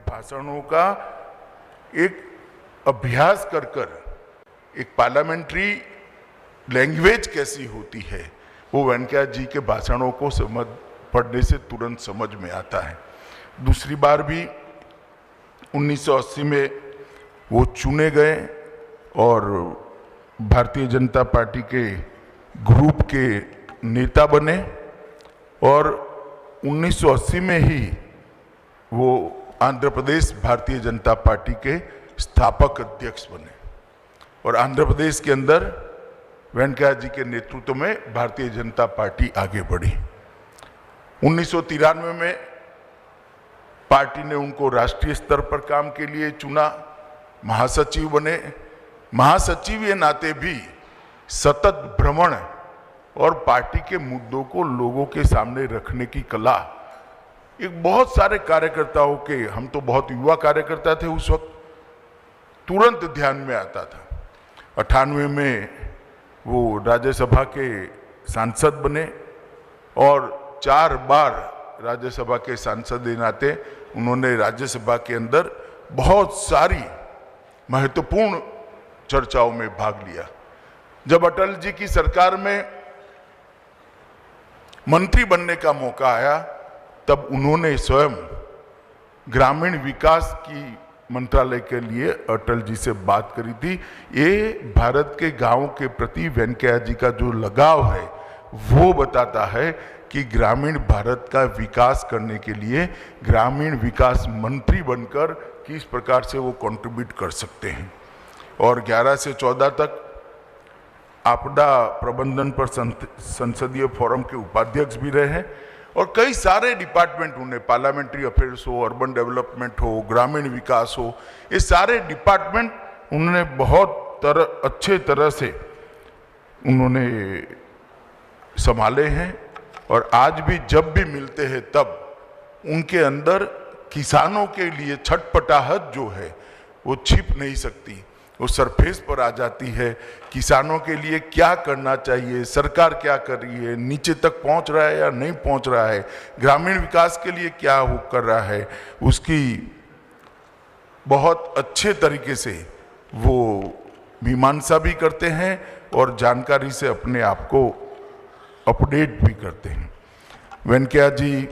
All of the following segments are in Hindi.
भाषणों का एक अभ्यास कर कर एक पार्लियामेंट्री लैंग्वेज कैसी होती है वो वेंकैया जी के भाषणों को पढ़ने से तुरंत समझ में आता है। दूसरी बार भी 1980 में वो चुने गए और भारतीय जनता पार्टी के ग्रुप के नेता बने और 1980 में ही वो आंध्र प्रदेश भारतीय जनता पार्टी के स्थापक अध्यक्ष बने और आंध्र प्रदेश के अंदर वेंकैया जी के नेतृत्व में भारतीय जनता पार्टी आगे बढ़ी। 1993 में पार्टी ने उनको राष्ट्रीय स्तर पर काम के लिए चुना, महासचिव बने। महासचिव के नाते भी सतत भ्रमण और पार्टी के मुद्दों को लोगों के सामने रखने की कला एक बहुत सारे कार्यकर्ताओं के, हम तो बहुत युवा कार्यकर्ता थे उस वक्त, तुरंत ध्यान में आता था। 98 में वो राज्यसभा के सांसद बने और 4 बार राज्यसभा के सांसद के नाते उन्होंने राज्यसभा के अंदर बहुत सारी महत्वपूर्ण चर्चाओं में भाग लिया। जब अटल जी की सरकार में मंत्री बनने का मौका आया तब उन्होंने स्वयं ग्रामीण विकास की मंत्रालय के लिए अटल जी से बात करी थी। ये भारत के गांव के प्रति वेंकैया जी का जो लगाव है वो बताता है कि ग्रामीण भारत का विकास करने के लिए ग्रामीण विकास मंत्री बनकर किस प्रकार से वो कंट्रीब्यूट कर सकते हैं। और 11 से 14 तक आपदा प्रबंधन पर संसदीय फोरम के उपाध्यक्ष भी रहे हैं और कई सारे डिपार्टमेंट, उन्हें पार्लियामेंट्री अफेयर्स हो, अर्बन डेवलपमेंट हो, ग्रामीण विकास हो, ये सारे डिपार्टमेंट उन्होंने बहुत अच्छे तरह से उन्होंने संभाले हैं। और आज भी जब भी मिलते हैं तब उनके अंदर किसानों के लिए छटपटाहट जो है वो छिप नहीं सकती, वो सरफेस पर आ जाती है। किसानों के लिए क्या करना चाहिए, सरकार क्या कर रही है, नीचे तक पहुंच रहा है या नहीं पहुंच रहा है, ग्रामीण विकास के लिए क्या वो कर रहा है, उसकी बहुत अच्छे तरीके से वो मीमांसा भी करते हैं और जानकारी से अपने आप को अपडेट भी करते हैं। वेंकैया जी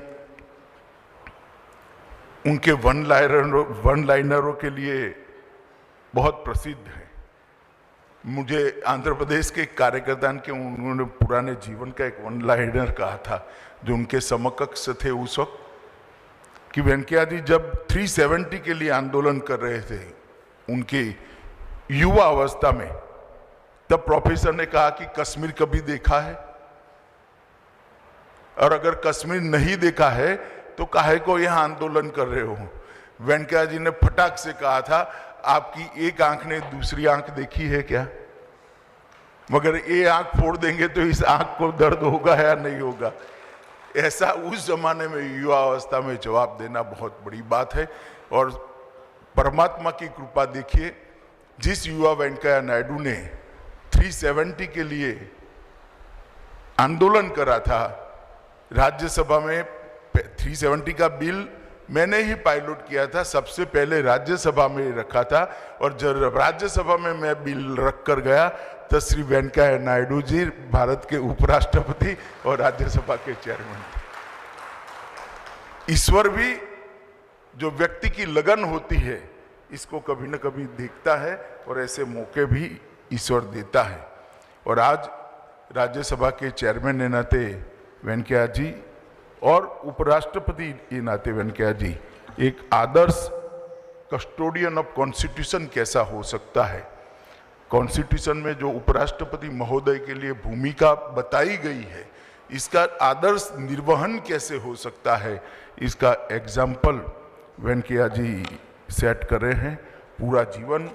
उनके वन लाइनरों के लिए बहुत प्रसिद्ध है। मुझे आंध्र प्रदेश के कार्यकर्ता के उन्होंने पुराने जीवन का एक वन लाइनर कहा था जो उनके समकक्ष थे उस वक्त, कि वेंकैया जी जब 370 के लिए आंदोलन कर रहे थे उनकी युवा अवस्था में, तब प्रोफेसर ने कहा कि कश्मीर कभी देखा है, और अगर कश्मीर नहीं देखा है तो काहे को यहां आंदोलन कर रहे हो। वेंकैया जी ने फटाक से कहा था, आपकी एक आंख ने दूसरी आंख देखी है क्या? मगर ये आंख फोड़ देंगे तो इस आंख को दर्द होगा या नहीं होगा। ऐसा उस जमाने में युवा अवस्था में जवाब देना बहुत बड़ी बात है। और परमात्मा की कृपा देखिए, जिस युवा वेंकैया नायडू ने 370 के लिए आंदोलन करा था, राज्यसभा में 370 का बिल मैंने ही पायलट किया था, सबसे पहले राज्यसभा में रखा था, और जब राज्यसभा में मैं बिल रख कर गया तो श्री वेंकैया नायडू जी भारत के उपराष्ट्रपति और राज्यसभा के चेयरमैन थे। ईश्वर भी जो व्यक्ति की लगन होती है इसको कभी न कभी देखता है और ऐसे मौके भी ईश्वर देता है। और आज राज्यसभा के चेयरमैन के नाते वेंकैया जी और उपराष्ट्रपति के नाते वेंकैया जी एक आदर्श कस्टोडियन ऑफ कॉन्स्टिट्यूशन कैसा हो सकता है, कॉन्स्टिट्यूशन में जो उपराष्ट्रपति महोदय के लिए भूमिका बताई गई है इसका आदर्श निर्वहन कैसे हो सकता है, इसका एग्जाम्पल वेंकैया जी सेट कर रहे हैं। पूरा जीवन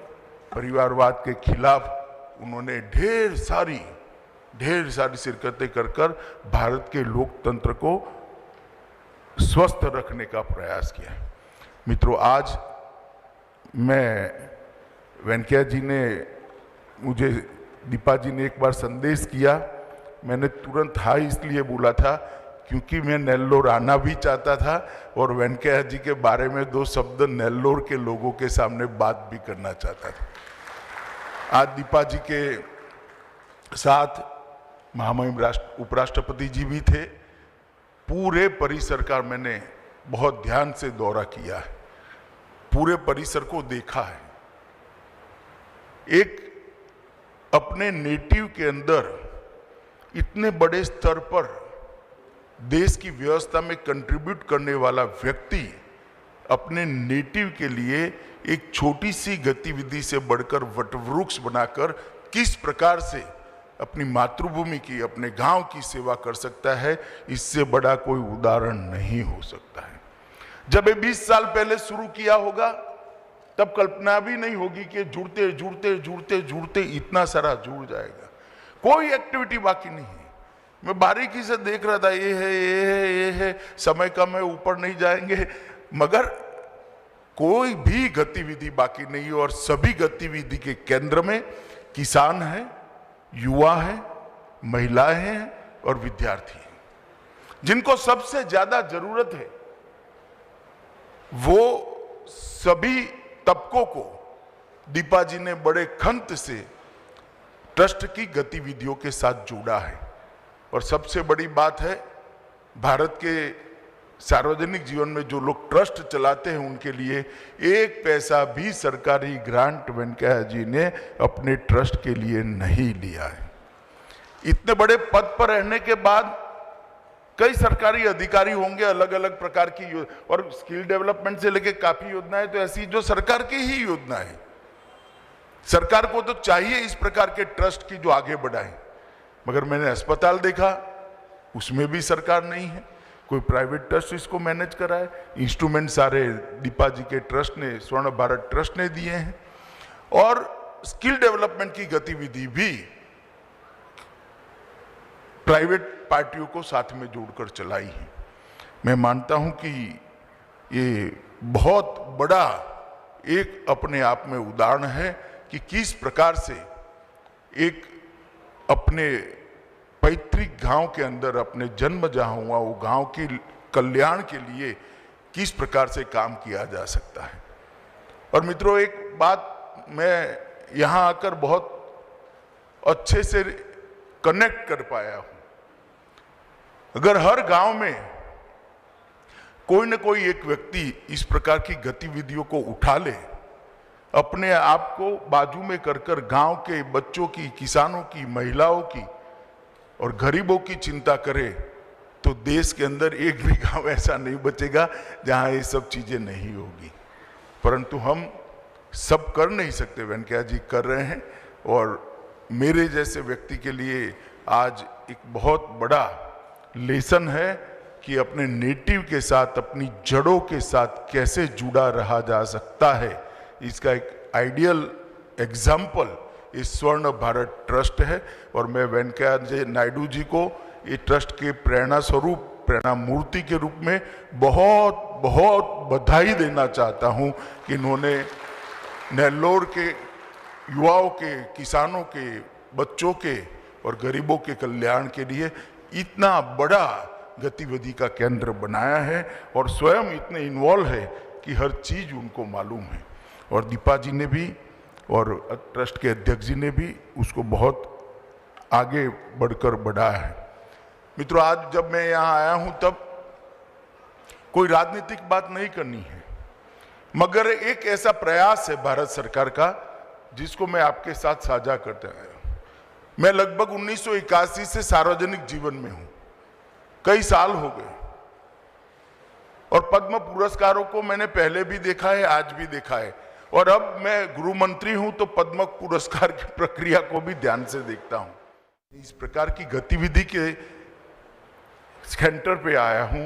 परिवारवाद के खिलाफ उन्होंने ढेर सारी शिरकतें कर भारत के लोकतंत्र को स्वस्थ रखने का प्रयास किया है। मित्रों, आज मैं वेंकैया जी ने मुझे, दीपा जी ने एक बार संदेश किया, मैंने तुरंत हाँ इसलिए बोला था क्योंकि मैं नेल्लोर आना भी चाहता था और वेंकैया जी के बारे में 2 शब्द नेल्लोर के लोगों के सामने बात भी करना चाहता था। आज दीपा जी के साथ महामहिम उपराष्ट्रपति जी भी थे। पूरे परिसर का मैंने बहुत ध्यान से दौरा किया है, पूरे परिसर को देखा है। एक अपने नेटिव के अंदर इतने बड़े स्तर पर देश की व्यवस्था में कंट्रीब्यूट करने वाला व्यक्ति अपने नेटिव के लिए एक छोटी सी गतिविधि से बढ़कर वटवृक्ष बनाकर किस प्रकार से अपनी मातृभूमि की, अपने गांव की सेवा कर सकता है, इससे बड़ा कोई उदाहरण नहीं हो सकता है। जब ये 20 साल पहले शुरू किया होगा तब कल्पना भी नहीं होगी कि जुड़ते जुड़ते जुड़ते जुड़ते इतना सारा जुड़ जाएगा। कोई एक्टिविटी बाकी नहीं है। मैं बारीकी से देख रहा था, ये है ये है ये है, समय कम है, ऊपर नहीं जाएंगे, मगर कोई भी गतिविधि बाकी नहीं है। और सभी गतिविधि के केंद्र में किसान है, युवा है, महिलाएं हैं और विद्यार्थी हैं, जिनको सबसे ज्यादा जरूरत है। वो सभी तबकों को दीपा जी ने बड़े खंत से ट्रस्ट की गतिविधियों के साथ जोड़ा है। और सबसे बड़ी बात है, भारत के सार्वजनिक जीवन में जो लोग ट्रस्ट चलाते हैं उनके लिए 1 पैसा भी सरकारी ग्रांट वेंकैया जी ने अपने ट्रस्ट के लिए नहीं लिया है। इतने बड़े पद पर रहने के बाद कई सरकारी अधिकारी होंगे, अलग अलग प्रकार की और स्किल डेवलपमेंट से लेके काफी योजनाएं तो ऐसी जो सरकार की ही योजना है। सरकार को तो चाहिए इस प्रकार के ट्रस्ट की जो आगे बढ़ाए, मगर मैंने अस्पताल देखा, उसमें भी सरकार नहीं है, कोई प्राइवेट ट्रस्ट इसको मैनेज कराए। इंस्ट्रूमेंट सारे दीपा जी के ट्रस्ट ने, स्वर्ण भारत ट्रस्ट ने दिए हैं। और स्किल डेवलपमेंट की गतिविधि भी प्राइवेट पार्टियों को साथ में जोड़कर चलाई है। मैं मानता हूं कि ये बहुत बड़ा एक अपने आप में उदाहरण है कि किस प्रकार से एक अपने पैतृक गांव के अंदर, अपने जन्म जहां हुआ वो गांव के कल्याण के लिए किस प्रकार से काम किया जा सकता है। और मित्रों, एक बात मैं यहां आकर बहुत अच्छे से कनेक्ट कर पाया हूं। अगर हर गांव में कोई न कोई एक व्यक्ति इस प्रकार की गतिविधियों को उठा ले, अपने आप को बाजू में कर गांव के बच्चों की, किसानों की, महिलाओं की और गरीबों की चिंता करे, तो देश के अंदर एक भी गांव ऐसा नहीं बचेगा जहां ये सब चीजें नहीं होगी। परंतु हम सब कर नहीं सकते, वेंकैया जी कर रहे हैं। और मेरे जैसे व्यक्ति के लिए आज एक बहुत बड़ा लेसन है कि अपने नेटिव के साथ, अपनी जड़ों के साथ कैसे जुड़ा रहा जा सकता है। इसका एक आइडियल एग्जाम्पल इस स्वर्ण भारत ट्रस्ट है। और मैं वेंकैया नायडू जी को ये ट्रस्ट के प्रेरणा स्वरूप, प्रेरणा मूर्ति के रूप में बहुत बहुत बधाई देना चाहता हूं कि इन्होंने नेल्लोर के युवाओं के, किसानों के, बच्चों के और गरीबों के कल्याण के लिए इतना बड़ा गतिविधि का केंद्र बनाया है और स्वयं इतने इन्वॉल्व है कि हर चीज उनको मालूम है। और दीपा जी ने भी और ट्रस्ट के अध्यक्ष जी ने भी उसको बहुत आगे बढ़कर बढ़ाया है। मित्रों, आज जब मैं यहाँ आया हूँ तब कोई राजनीतिक बात नहीं करनी है, मगर एक ऐसा प्रयास है भारत सरकार का जिसको मैं आपके साथ साझा करते आया हूँ। मैं लगभग 1981 से सार्वजनिक जीवन में हूं, कई साल हो गए, और पद्म पुरस्कारों को मैंने पहले भी देखा है, आज भी देखा है, और अब मैं गृह मंत्री हूं तो पद्म पुरस्कार की प्रक्रिया को भी ध्यान से देखता हूं। इस प्रकार की गतिविधि के सेंटर पे आया हूं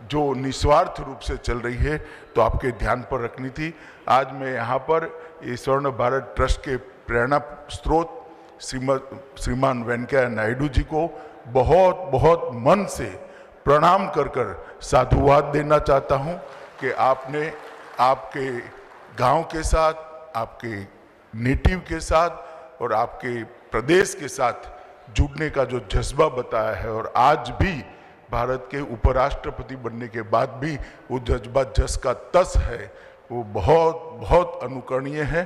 जो निस्वार्थ रूप से चल रही है, तो आपके ध्यान पर रखनी थी। आज मैं यहाँ पर ये स्वर्ण भारत ट्रस्ट के प्रेरणा स्रोत श्रीमान वेंकैया नायडू जी को बहुत बहुत मन से प्रणाम कर साधुवाद देना चाहता हूं कि आपने आपके गांव के साथ, आपके नेटिव के साथ और आपके प्रदेश के साथ जुड़ने का जो जज्बा बताया है, और आज भी भारत के उपराष्ट्रपति बनने के बाद भी वो जज्बा जस का तस है, वो बहुत बहुत अनुकरणीय है।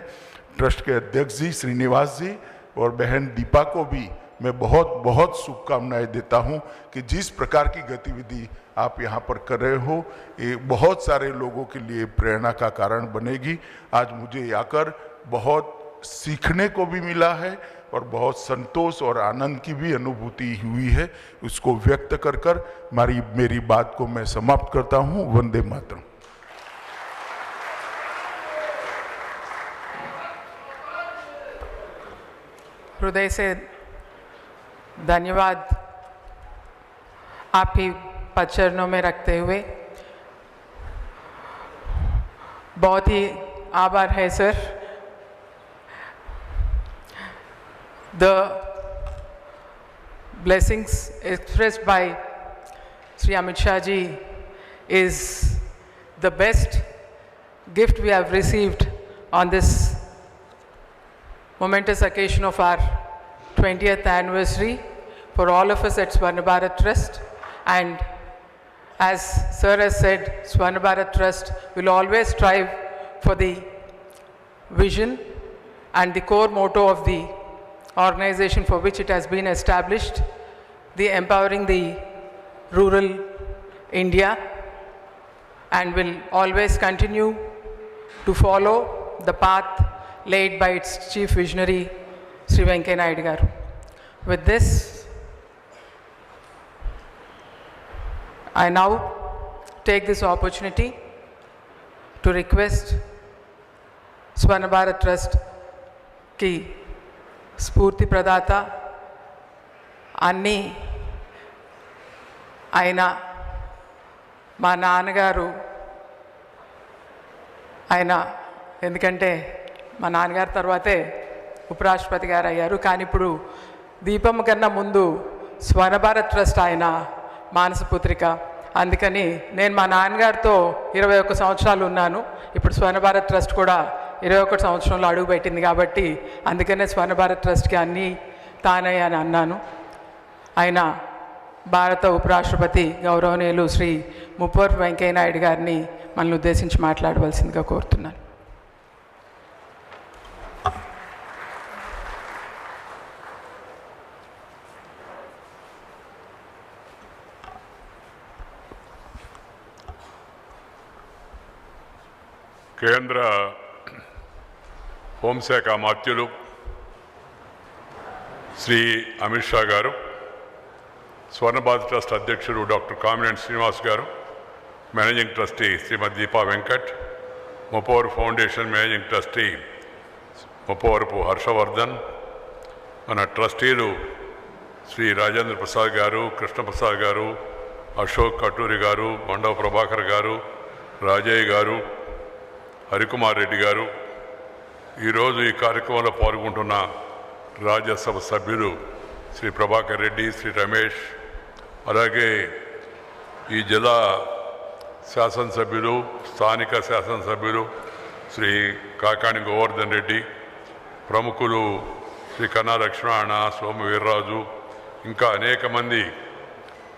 ट्रस्ट के अध्यक्ष जी श्रीनिवास जी और बहन दीपा को भी मैं बहुत बहुत शुभकामनाएं देता हूं कि जिस प्रकार की गतिविधि आप यहाँ पर कर रहे हो ये बहुत सारे लोगों के लिए प्रेरणा का कारण बनेगी। आज मुझे आकर बहुत सीखने को भी मिला है और बहुत संतोष और आनंद की भी अनुभूति हुई है। उसको व्यक्त कर मेरी बात को मैं समाप्त करता हूँ। वंदे मातरम। हृदय से धन्यवाद आप ही पदचरणों में रखते हुए। बहुत ही आभार है sir. The blessings expressed by Sri Amit Shah ji is the best gift we have received on this momentous occasion of our 20th anniversary for all of us at Swarna Bharat Trust. And as sir has said, Swarna Bharat Trust will always strive for the vision and the core motto of the organization for which it has been established, the empowering the rural India, and will always continue to follow the path laid by its chief visionary, Sri Venkaiah Naidu garu. With this, I now take this opportunity to request Swarna Bharat Trust ki స్ఫూర్తి ప్రదాత అన్నీ ఆయన మా నాన్నగారు. ఆయన ఎందుకంటే మా నాన్నగారి తర్వాతే ఉపరాష్ట్రపతి గారు అయ్యారు, కానీ ఇప్పుడు దీపం కన్నా ముందు స్వర్ణ భారత్ ట్రస్ట్ ఆయన మానసపుత్రిక. అందుకని నేను మా నాన్నగారితో 21 సంవత్సరాలు ఉన్నాను. ఇప్పుడు స్వర్ణ భారత్ ట్రస్ట్ కూడా 21 సంవత్సరంలో అడుగుపెట్టింది కాబట్టి అందుకనే స్వర్ణ భారత్ ట్రస్ట్కి అన్నీ తానే అని అన్నాను. ఆయన భారత ఉపరాష్ట్రపతి గౌరవనీయులు శ్రీ ముప్పవరపు వెంకయ్య నాయుడు గారిని మనల్ని ఉద్దేశించి మాట్లాడవలసిందిగా కోరుతున్నాను. కేంద్ర హోంశాఖ మంత్రులు శ్రీ అమిత్ షా గారు, స్వర్ణ భారత్ ట్రస్ట్ అధ్యక్షుడు డాక్టర్ కామినేని శ్రీనివాస్ గారు, managing trustee Shrimati Deepa Venkat, Muppavarapu foundation managing trustee Muppavarapu Harshavardhan, మన ట్రస్టీలు శ్రీ రాజేంద్ర ప్రసాద్ గారు, కృష్ణప్రసాద్ గారు, అశోక్ కటూరి గారు, మండవ ప్రభాకర్ గారు, రాజయ్య గారు, హరికుమార్ రెడ్డి గారు, ఈరోజు ఈ కార్యక్రమంలో పాల్గొంటున్న రాజ్యసభ సభ్యులు శ్రీ ప్రభాకర్ రెడ్డి, శ్రీ రమేష్, అలాగే ఈ జిల్లా శాసనసభ్యులు, స్థానిక శాసనసభ్యులు శ్రీ కాకాణి గోవర్ధన్ రెడ్డి, ప్రముఖులు శ్రీ కన్నా లక్ష్మణ, సోము వీర్రాజు, ఇంకా అనేక మంది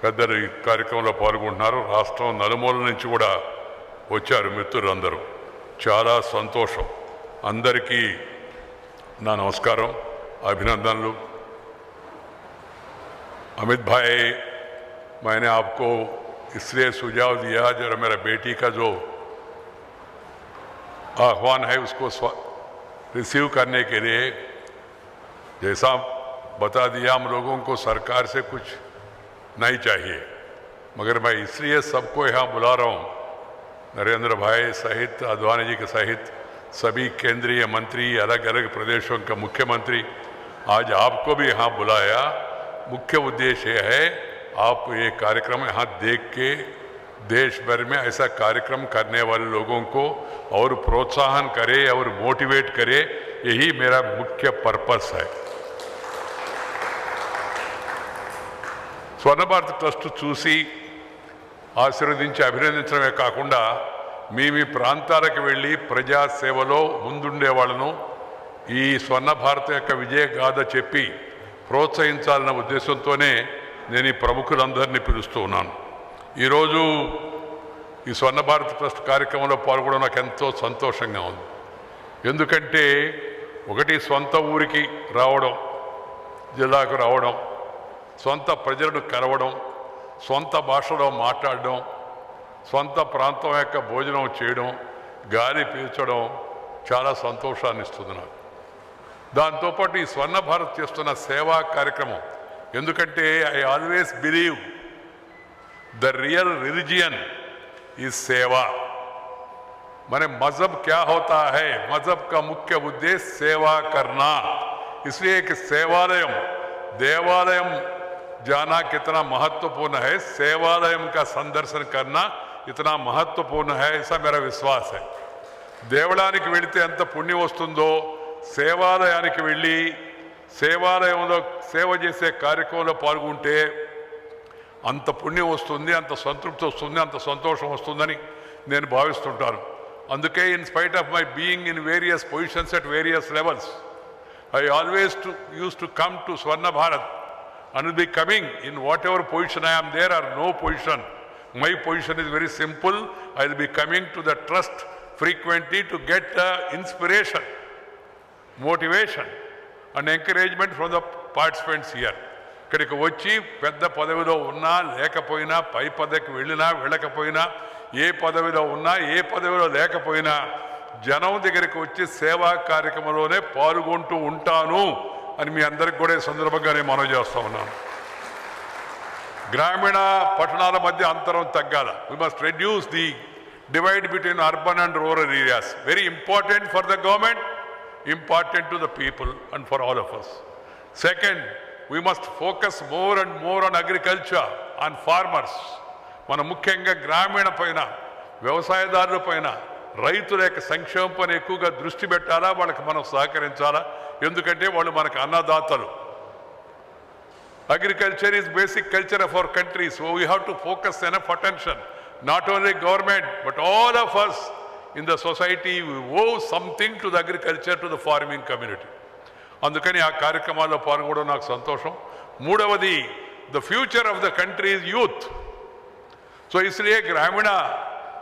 పెద్దలు ఈ కార్యక్రమంలో పాల్గొంటున్నారు. రాష్ట్రం నలుమూల నుంచి కూడా వచ్చారు మిత్రులందరూ. చాలా సంతోషం. అందరికీ నా నమస్కారం, अभिनंदन। अमित भाई, मैंने आपको इसलिए सुझाव दिया जरा मेरा बेटी का जो आह्वान है उसको रिसीव करने के लिए, जैसा बता दिया हम लोगों को सरकार से कुछ नहीं चाहिए, मगर मैं इसलिए सबको यहाँ बुला रहा हूँ, नरेंद्र भाई सहित, आडवाणी जी के सहित सभी केंद्रीय मंत्री, अलग अलग प्रदेशों के मुख्यमंत्री, आज आपको भी यहाँ बुलाया। मुख्य उद्देश्य है आप ये कार्यक्रम यहाँ देख के देश भर में ऐसा कार्यक्रम करने वाले लोगों को और प्रोत्साहन करे और मोटिवेट करे, यही मेरा मुख्य पर्पस है। స్వర్ణ భారత్ ట్రస్ట్ చూసి ఆశీర్వదించి అభినందించడమే కాకుండా మీ ప్రాంతాలకు వెళ్ళి ప్రజాసేవలో ముందుండే వాళ్ళను ఈ స్వర్ణ భారత్ యొక్క విజయ గాథ చెప్పి ప్రోత్సహించాలన్న ఉద్దేశంతోనే నేను ఈ ప్రముఖులందరినీ పిలుస్తూ ఉన్నాను. ఈరోజు ఈ స్వర్ణ భారత్ ట్రస్ట్ కార్యక్రమంలో పాల్గొనడం నాకు ఎంతో సంతోషంగా ఉంది. ఎందుకంటే ఒకటి సొంత ఊరికి రావడం, జిల్లాకు రావడం, సొంత ప్రజలను కలవడం, సొంత భాషలో మాట్లాడడం, సొంత ప్రాంతం యొక్క భోజనం చేయడం, గాలి పీల్చడం చాలా సంతోషాన్ని ఇస్తుంది నాకు. దాంతోపాటు ఈ స్వర్ణ భారత్ చేస్తున్న సేవా కార్యక్రమం, ఎందుకంటే I always believe the real religion is सेवा। माने मजहब क्या होता है, मजहब का मुख्य उद्देश्य सेवा करना। इसलिए एक सेवालयम, देवालयम जाना कितना महत्वपूर्ण है, सेवालयम का संदर्शन करना इतना महत्वपूर्ण है, ऐसा मेरा विश्वास है। దేవాలయానికి వెళితే ఎంత పుణ్యం వస్తుందో, సేవాలయానికి వెళ్ళి సేవాలయంలో సేవ చేసే కార్యక్రమంలో పాల్గొంటే అంత పుణ్యం వస్తుంది, అంత సంతృప్తి వస్తుంది, అంత సంతోషం వస్తుందని నేను భావిస్తుంటాను. అందుకే in spite of my being in various positions at various levels, I always use to come to Swarna Bharat and will be coming in whatever position I am there or no position. My position is very simple. I will be coming to the trust frequently to get inspiration, motivation and encouragement from the participants here. ఇక్కడికి వచ్చి పెద్ద పదవిలో ఉన్నా లేకపోయినా, పై పదవికి వెళ్ళినా వెళ్ళకపోయినా, ఏ పదవిలో ఉన్నా ఏ పదవిలో లేకపోయినా జనం దగ్గరికి వచ్చి సేవా కార్యక్రమంలోనే పాల్గొంటూ ఉంటాను అని మీ అందరికి కూడా ఈ సందర్భంగా నేను మనవి చేస్తూ ఉన్నాను. గ్రామీణ పట్టణాల మధ్య అంతరం తగ్గాల. We must reduce the divide between urban and rural areas. Very important for the government, important to the people and for all of us. Second, we must focus more and more on agriculture, on farmers. మనం ముఖ్యంగా గ్రామీణ పైన, వ్యవసాయదారుల పైన, రైతుల యొక్క సంక్షేమం పైన ఎక్కువగా దృష్టి పెట్టాలా, వాళ్ళకి మనం సహకరించాలా. ఎందుకంటే వాళ్ళు మనకు అన్నదాతలు. Agriculture is basic culture of our country, so we have to focus enough attention. Not only government, but all of us in the society, we owe something to the agriculture, to the farming community. అందుకని ఆ కార్యక్రమాల్లో పాల్గొనడం నాకు సంతోషం. మూడవది, the future of the country is youth. So इसलिए ग्रामीण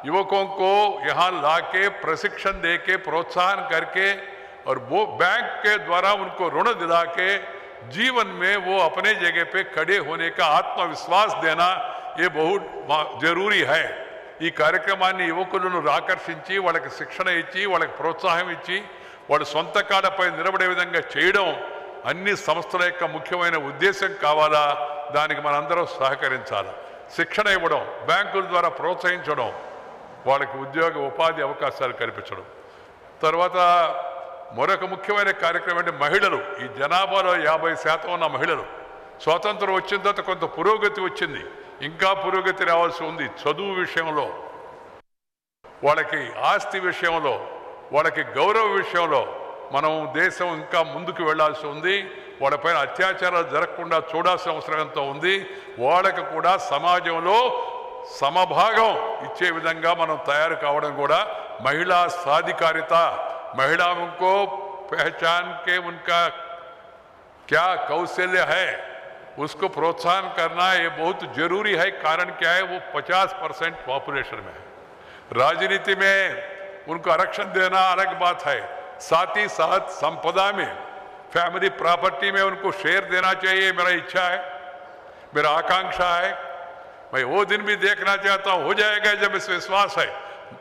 युवकों को यहाँ लाके प्रशिक्षण देके प्रोत्साहन करके और वो बैंक के द्वारा उनको ऋण दिला के जीवन में वो अपने जगह पे खड़े होने का आत्मविश्वास देना ये बहुत जरूरी है. ఈ కార్యక్రమాన్ని యువకులను ఆకర్షించి వాళ్ళకి శిక్షణ ఇచ్చి వాళ్ళకి ప్రోత్సాహం ఇచ్చి వాళ్ళు సొంత కాళ్ళపై నిలబడే విధంగా చేయడం అన్ని సంస్థల యొక్క ముఖ్యమైన ఉద్దేశం కావాలా. దానికి మనందరం సహకరించాలి. శిక్షణ ఇవ్వడం, బ్యాంకుల ద్వారా ప్రోత్సహించడం, వాళ్ళకి ఉద్యోగ ఉపాధి అవకాశాలు కల్పించడం. తర్వాత మరొక ముఖ్యమైన కార్యక్రమం అంటే మహిళలు. ఈ జనాభాలో 50% ఉన్న మహిళలు. స్వాతంత్రం వచ్చిన తర్వాత కొంత పురోగతి వచ్చింది, ఇంకా పురోగతి రావాల్సి ఉంది. చదువు విషయంలో, వాళ్ళకి ఆస్తి విషయంలో, వాళ్ళకి గౌరవ విషయంలో మనం దేశం ఇంకా ముందుకు వెళ్లాల్సి ఉంది. వాళ్ళపైన అత్యాచారాలు జరగకుండా చూడాల్సిన అవసరం ఎంతో ఉంది. వాళ్ళకు కూడా సమాజంలో సమభాగం ఇచ్చే విధంగా మనం తయారు కావడం కూడా महिला साधिकारिता, महिलाओं को पहचान के उनका क्या कौशल्य है उसको प्रोत्साहन करना ये बहुत जरूरी है. कारण क्या है, वो 50% पॉपुलेशन में है. राजनीति में उनको आरक्षण देना अलग बात है, साथ ही साथ संपदा में, फैमिली प्रॉपर्टी में उनको शेयर देना चाहिए. मेरा इच्छा है, मेरा आकांक्षा है. मैं वो दिन भी देखना चाहता हूं, हो जाएगा जब इस विश्वास है.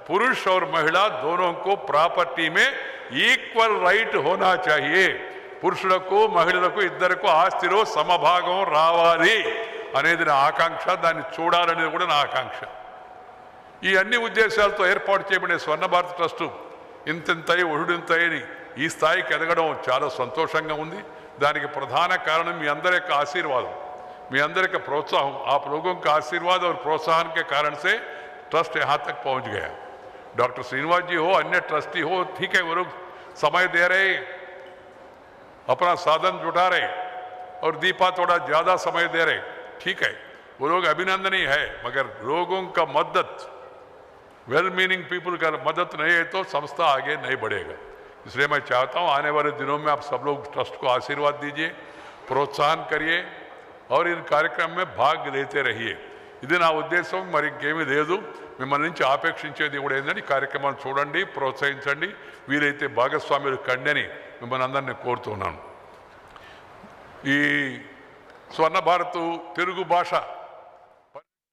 पुरुष और महिला दोनों को प्रॉपर्टी में ఈక్వల్ రైట్ होना चाहिए. పురుషులకు మహిళలకు ఇద్దరికి ఆస్తిలో సమభాగం రావాలి అనేది నా ఆకాంక్ష. దాన్ని చూడాలనేది కూడా నా ఆకాంక్ష. ఈ అన్ని ఉద్దేశాలతో ఏర్పాటు చేయబడిన స్వర్ణ భారత్ ట్రస్ట్ ఇంతింతై ఒడుంతైని ఈ స్థాయికి ఎదగడం చాలా సంతోషంగా ఉంది. దానికి ప్రధాన కారణం మీ అందరి యొక్క ఆశీర్వాదం, మీ అందరి का प्रोत्साहन. आप लोगों का आशीर्वाद और प्रोत्साहन के कारण से ट्रस्ट यहाँ तक पहुँच गया. डॉक्टर श्रीनिवास जी हो, अन्य ट्रस्टी हो, ठीक है, वो लोग समय दे रहे, अपना साधन जुटा रहे, और दीपा थोड़ा ज़्यादा समय दे रहे, ठीक है, वो लोग अभिनंदनीय है. मगर लोगों का मदद, वेल मीनिंग पीपल का मदद नहीं है तो संस्था आगे नहीं बढ़ेगा. इसलिए मैं चाहता हूँ आने वाले दिनों में आप सब लोग ट्रस्ट को आशीर्वाद दीजिए, प्रोत्साहन करिए. और इन कार्यक्रम में भाग लेते रहिए. ఇది నా ఉద్దేశం, మరి ఇంకేమీ లేదు. మిమ్మల్ని నుంచి ఆపేక్షించేది కూడా ఏంటంటే ఈ కార్యక్రమాన్ని చూడండి, ప్రోత్సహించండి, వీలైతే భాగస్వాములు కండి అని మిమ్మల్ని అందరినీ కోరుతున్నాను. ఈ స్వర్ణ భారత్ తెలుగు భాష